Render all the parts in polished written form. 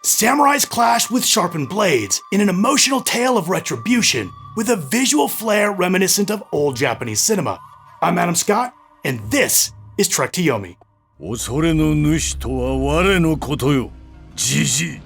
Samurais clash with sharpened blades in an emotional tale of retribution with a visual flair reminiscent of old Japanese cinema. I'm Adam Scott, and this is Trek to Yomi. 恐れの主とは我のことよ、じじい。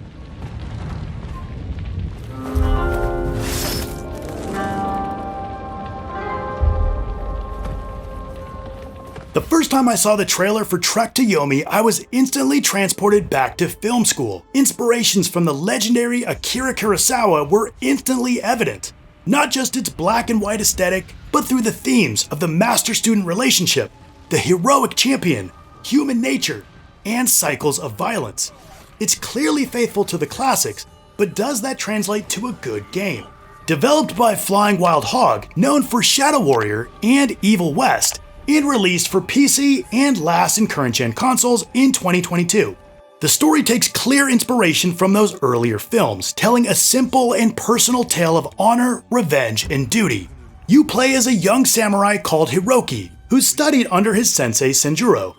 The first time I saw the trailer for Trek to Yomi, I was instantly transported back to film school. Inspirations from the legendary Akira Kurosawa were instantly evident. Not just its black and white aesthetic, but through the themes of the master-student relationship, the heroic champion, human nature, and cycles of violence. It's clearly faithful to the classics, but does that translate to a good game? Developed by Flying Wild Hog, known for Shadow Warrior and Evil West, and released for PC and last and current-gen consoles in 2022. The story takes clear inspiration from those earlier films, telling a simple and personal tale of honor, revenge, and duty. You play as a young samurai called Hiroki, who studied under his sensei Senjuro.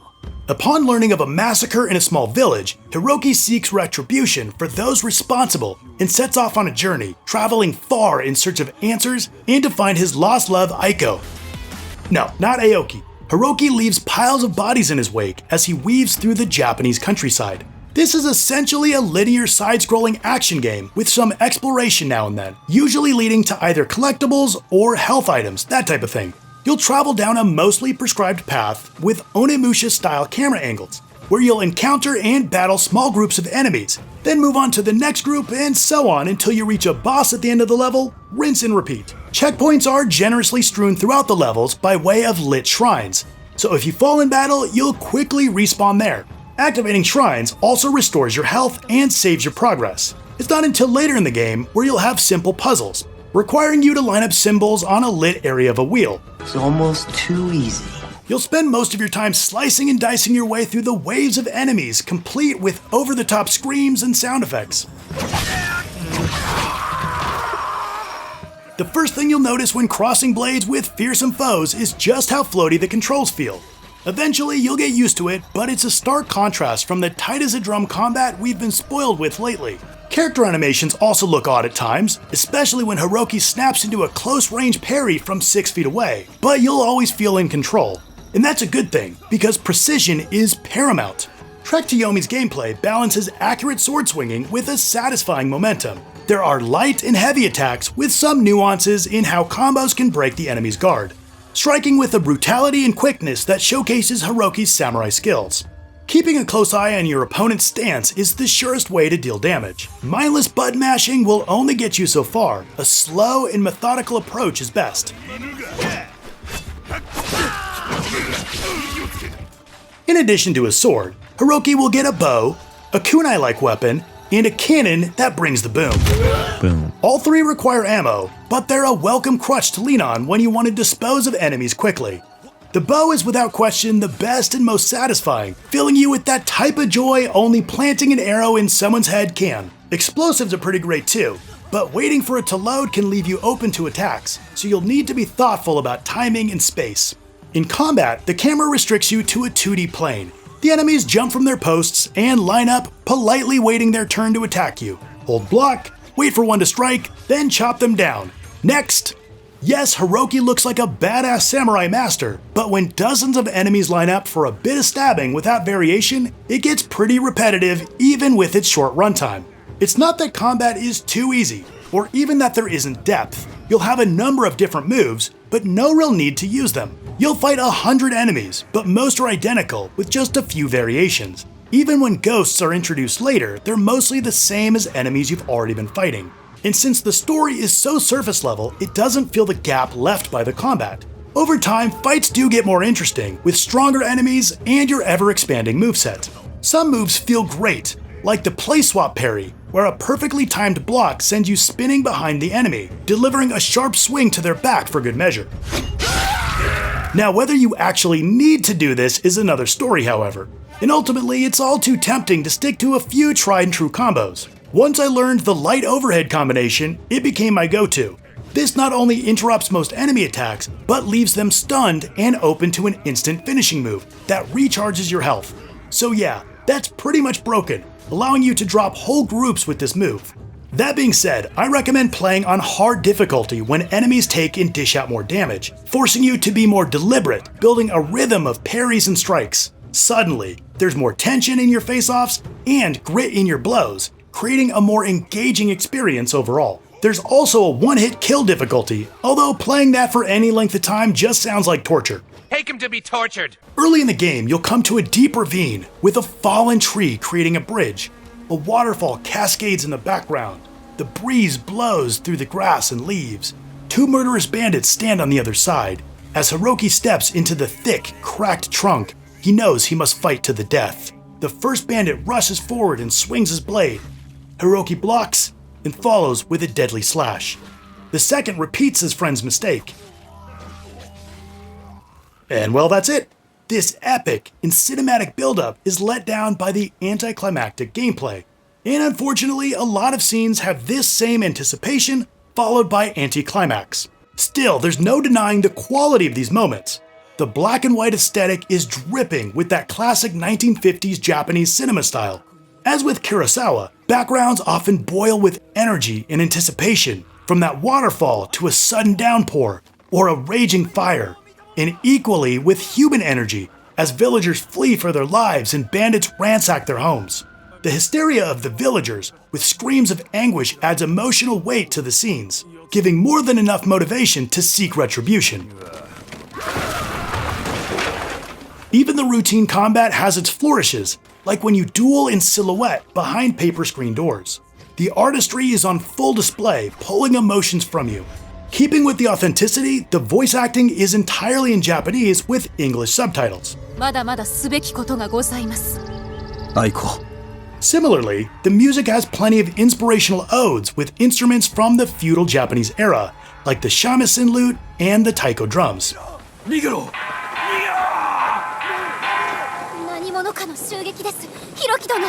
Upon learning of a massacre in a small village, Hiroki seeks retribution for those responsible and sets off on a journey, traveling far in search of answers and to find his lost love Aiko. No, not Aoki. Hiroki leaves piles of bodies in his wake as he weaves through the Japanese countryside. This is essentially a linear side-scrolling action game with some exploration now and then, usually leading to either collectibles or health items, that type of thing. You'll travel down a mostly prescribed path with Onimusha-style camera angles, where you'll encounter and battle small groups of enemies, then move on to the next group and so on until you reach a boss at the end of the level, rinse and repeat. Checkpoints are generously strewn throughout the levels by way of lit shrines, so if you fall in battle, you'll quickly respawn there. Activating shrines also restores your health and saves your progress. It's not until later in the game where you'll have simple puzzles, requiring you to line up symbols on a lit area of a wheel. It's almost too easy. You'll spend most of your time slicing and dicing your way through the waves of enemies, complete with over-the-top screams and sound effects. The first thing you'll notice when crossing blades with fearsome foes is just how floaty the controls feel. Eventually, you'll get used to it, but it's a stark contrast from the tight-as-a-drum combat we've been spoiled with lately. Character animations also look odd at times, especially when Hiroki snaps into a close-range parry from 6 feet away, but you'll always feel in control. And that's a good thing, because precision is paramount. Trek to Yomi's gameplay balances accurate sword swinging with a satisfying momentum. There are light and heavy attacks with some nuances in how combos can break the enemy's guard, striking with a brutality and quickness that showcases Hiroki's samurai skills. Keeping a close eye on your opponent's stance is the surest way to deal damage. Mindless button mashing will only get you so far. A slow and methodical approach is best. In addition to his sword, Hiroki will get a bow, a kunai-like weapon, and a cannon that brings the boom. Boom. All three require ammo, but they're a welcome crutch to lean on when you want to dispose of enemies quickly. The bow is without question the best and most satisfying, filling you with that type of joy only planting an arrow in someone's head can. Explosives are pretty great too, but waiting for it to load can leave you open to attacks, so you'll need to be thoughtful about timing and space. In combat, the camera restricts you to a 2D plane. The enemies jump from their posts and line up, politely waiting their turn to attack you. Hold block, wait for one to strike, then chop them down. Next! Yes, Hiroki looks like a badass samurai master, but when dozens of enemies line up for a bit of stabbing without variation, it gets pretty repetitive even with its short runtime. It's not that combat is too easy, or even that there isn't depth. You'll have a number of different moves, but no real need to use them. You'll fight 100 enemies, but most are identical, with just a few variations. Even when ghosts are introduced later, they're mostly the same as enemies you've already been fighting. And since the story is so surface level, it doesn't feel the gap left by the combat. Over time, fights do get more interesting, with stronger enemies and your ever-expanding moveset. Some moves feel great, like the place swap parry, where a perfectly timed block sends you spinning behind the enemy, delivering a sharp swing to their back for good measure. Now, whether you actually need to do this is another story, however, and ultimately it's all too tempting to stick to a few tried and true combos. Once I learned the light overhead combination, it became my go-to. This not only interrupts most enemy attacks, but leaves them stunned and open to an instant finishing move that recharges your health. So yeah, that's pretty much broken, allowing you to drop whole groups with this move. That being said, I recommend playing on hard difficulty when enemies take and dish out more damage, forcing you to be more deliberate, building a rhythm of parries and strikes. Suddenly, there's more tension in your face-offs and grit in your blows, creating a more engaging experience overall. There's also a one-hit kill difficulty, although playing that for any length of time just sounds like torture. Take him to be tortured! Early in the game, you'll come to a deep ravine with a fallen tree creating a bridge. A waterfall cascades in the background. The breeze blows through the grass and leaves. Two murderous bandits stand on the other side. As Hiroki steps into the thick, cracked trunk, he knows he must fight to the death. The first bandit rushes forward and swings his blade. Hiroki blocks and follows with a deadly slash. The second repeats his friend's mistake. And well, that's it. This epic and cinematic buildup is let down by the anticlimactic gameplay. And unfortunately, a lot of scenes have this same anticipation followed by anticlimax. Still, there's no denying the quality of these moments. The black and white aesthetic is dripping with that classic 1950s Japanese cinema style. As with Kurosawa, backgrounds often boil with energy and anticipation, from that waterfall to a sudden downpour or a raging fire, and equally with human energy as villagers flee for their lives and bandits ransack their homes. The hysteria of the villagers, with screams of anguish, adds emotional weight to the scenes, giving more than enough motivation to seek retribution. Even the routine combat has its flourishes, like when you duel in silhouette behind paper screen doors. The artistry is on full display, pulling emotions from you. Keeping with the authenticity, the voice acting is entirely in Japanese with English subtitles. まだまだすべきことがございます。Aiko. Similarly, the music has plenty of inspirational odes with instruments from the feudal Japanese era, like the shamisen lute and the taiko drums. 何者かの襲撃です。ヒロキ殿。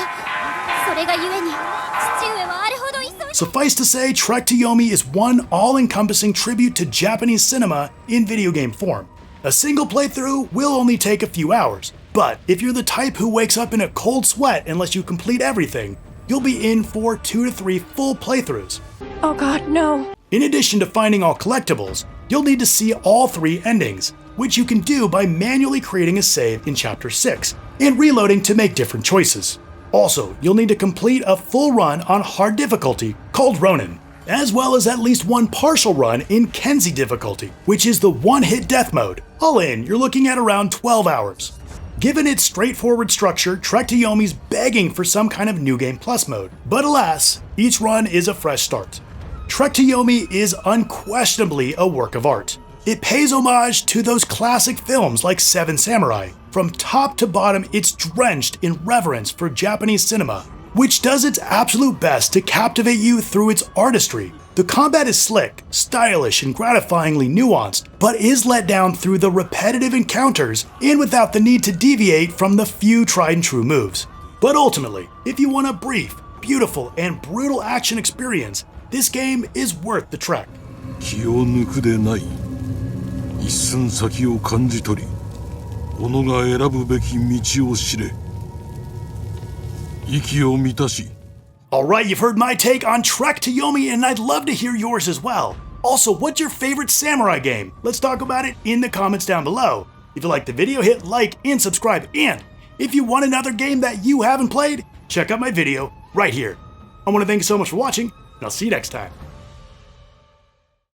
それがゆえに父上はあれほど急いで。 Suffice to say, Trek to Yomi is one all-encompassing tribute to Japanese cinema in video game form. A single playthrough will only take a few hours, but if you're the type who wakes up in a cold sweat unless you complete everything, you'll be in for 2 to 3 full playthroughs. Oh God, no. In addition to finding all collectibles, you'll need to see all 3 endings, which you can do by manually creating a save in Chapter 6 and reloading to make different choices. Also, you'll need to complete a full run on hard difficulty called Ronin, as well as at least one partial run in Kenzie difficulty, which is the one-hit death mode. All in, you're looking at around 12 hours. Given its straightforward structure, Trek to Yomi's begging for some kind of New Game Plus mode, but alas, each run is a fresh start. Trek to Yomi is unquestionably a work of art. It pays homage to those classic films like Seven Samurai. From top to bottom, it's drenched in reverence for Japanese cinema, which does its absolute best to captivate you through its artistry. The combat is slick, stylish, and gratifyingly nuanced, but is let down through the repetitive encounters and without the need to deviate from the few tried and true moves. But ultimately, if you want a brief, beautiful, and brutal action experience, this game is worth the trek. 気を抜くでない。一寸先を感じ取り、己が選ぶべき道を知れ。息を満たし。 Alright, you've heard my take on Trek to Yomi, and I'd love to hear yours as well. Also, what's your favorite samurai game? Let's talk about it in the comments down below. If you liked the video, hit like and subscribe, and if you want another game that you haven't played, check out my video right here. I want to thank you so much for watching, and I'll see you next time.